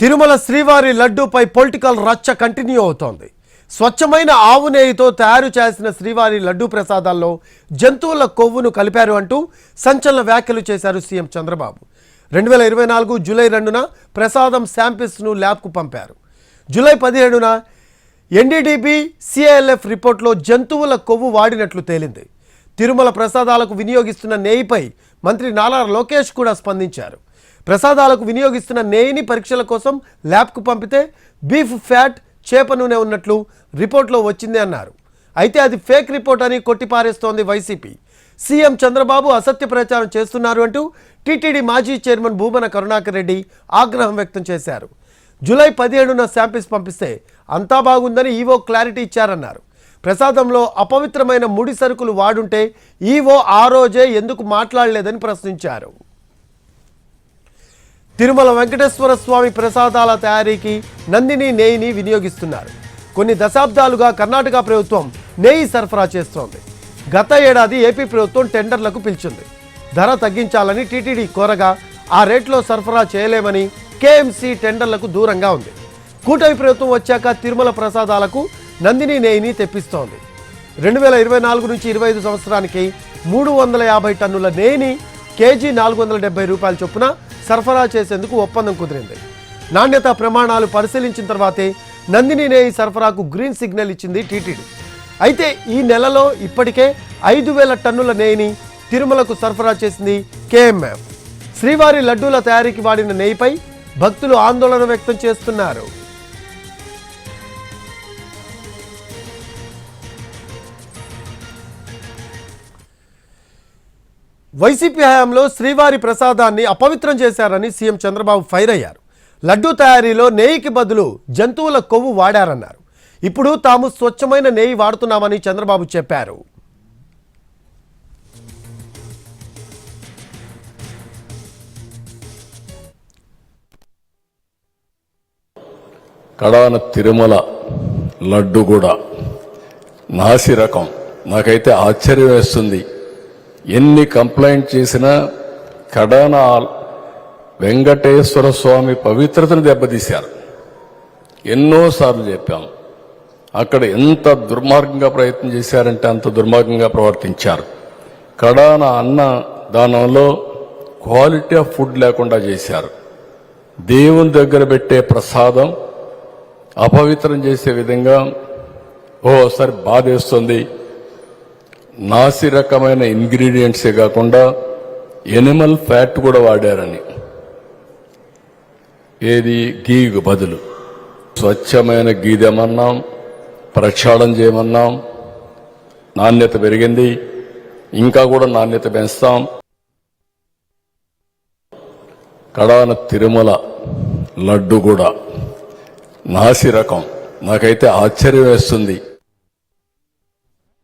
తిరుమల శ్రీవారి లడ్డూపై పొలిటికల్ రచ్చ కంటిన్యూ అవుతోంది. స్వచ్ఛమైన ఆవు నెయ్యితో తయారు చేసిన శ్రీవారి లడ్డూ ప్రసాదాల్లో జంతువుల కొవ్వును కలిపారు అంటూ సంచలన వ్యాఖ్యలు చేశారు సీఎం చంద్రబాబు. 2024 జూలై 2న ప్రసాదం శాంపిల్స్ను ల్యాబ్కు పంపారు. జూలై 17న ఎన్డీడీబీ సిఐఎల్ఎఫ్ రిపోర్ట్లో జంతువుల కొవ్వు వాడినట్లు తేలింది. తిరుమల ప్రసాదాలకు వినియోగిస్తున్న నెయ్యిపై మంత్రి నారా లోకేష్ కూడా స్పందించారు. ప్రసాదాలకు వినియోగిస్తున్న నెయ్యిని పరీక్షల కోసం ల్యాబ్కు పంపితే బీఫ్ ఫ్యాట్, చేప నూనె ఉన్నట్లు రిపోర్ట్లో వచ్చింది అన్నారు. అయితే అది ఫేక్ రిపోర్ట్ అని కొట్టిపారేస్తోంది వైసీపీ. సీఎం చంద్రబాబు అసత్య ప్రచారం చేస్తున్నారు అంటూ టీటీడీ మాజీ చైర్మన్ భూమన కరుణాకర్ రెడ్డి ఆగ్రహం వ్యక్తం చేశారు. జూలై 17న శాంపిల్స్ పంపిస్తే అంతా బాగుందని ఈవో క్లారిటీ ఇచ్చారన్నారు. ప్రసాదంలో అపవిత్రమైన ముడి సరుకులు వాడుంటే ఈవో ఆ రోజే ఎందుకు మాట్లాడలేదని ప్రశ్నించారు. తిరుమల వెంకటేశ్వర స్వామి ప్రసాదాల తయారీకి నందిని నెయ్యిని వినియోగిస్తున్నారు. కొన్ని దశాబ్దాలుగా కర్ణాటక ప్రభుత్వం నెయ్యి సరఫరా చేస్తోంది. గత ఏడాది ఏపీ ప్రభుత్వం టెండర్లకు పిలిచింది. ధర తగ్గించాలని టీటీడీ కోరగా ఆ రేట్లో సరఫరా చేయలేమని కేఎంసీ టెండర్లకు దూరంగా ఉంది. కూటమి ప్రభుత్వం వచ్చాక తిరుమల ప్రసాదాలకు నందిని నెయ్యిని తెప్పిస్తోంది. 2024 నుంచి 25 సంవత్సరానికి 350 టన్నుల నెయ్యిని కేజీ 470 రూపాయల చొప్పున సరఫరా చేసేందుకు ఒప్పందం కుదిరింది. నాణ్యత ప్రమాణాలు పరిశీలించిన తర్వాతే నందిని నెయ్యి సరఫరాకు గ్రీన్ సిగ్నల్ ఇచ్చింది టీటీడీ. అయితే ఈ నెలలో ఇప్పటికే 5000 టన్నుల నెయ్యిని తిరుమలకు సరఫరా చేసింది కేఎంఎఫ్. శ్రీవారి లడ్డూల తయారీకి వాడిన నెయ్యిపై భక్తులు ఆందోళన వ్యక్తం చేస్తున్నారు. వైసీపీ హయాంలో శ్రీవారి ప్రసాదాన్ని అపవిత్రం చేశారని సీఎం చంద్రబాబు ఫైర్ అయ్యారు. లడ్డూ తయారీలో నెయ్యికి బదులు జంతువుల కొవ్వు వాడారన్నారు. ఇప్పుడు తాము స్వచ్ఛమైన నెయ్యి వాడుతున్నామని చంద్రబాబు చెప్పారు. కడాన తిరుమల లడ్డు కూడా నాసి రకం. నాకైతే ఆశ్చర్యం వేస్తుంది. ఎన్ని కంప్లైంట్ చేసినా కడాన వెంకటేశ్వర స్వామి పవిత్రతను దెబ్బతీశారు. ఎన్నోసార్లు చెప్పాం. అక్కడ ఎంత దుర్మార్గంగా ప్రయత్నం చేశారంటే అంత దుర్మార్గంగా ప్రవర్తించారు. కడాన అన్న దానంలో క్వాలిటీ ఆఫ్ ఫుడ్ లేకుండా చేశారు. దేవుని దగ్గర పెట్టే ప్రసాదం అపవిత్రం చేసే విధంగా ఓసారి బాధేస్తుంది. నాసి రకమైన ఇంగ్రీడియంట్సే కాకుండా ఎనిమల్ ఫ్యాట్ కూడా వాడారని. ఏది గీకు బదులు స్వచ్ఛమైన గీదెమన్నాం, ప్రక్షాళన చేయమన్నాం. నాణ్యత పెరిగింది, ఇంకా కూడా నాణ్యత పెంచుతాం. కడాన తిరుమల లడ్డు కూడా నాసి రకం. నాకైతే ఆశ్చర్యం వేస్తుంది.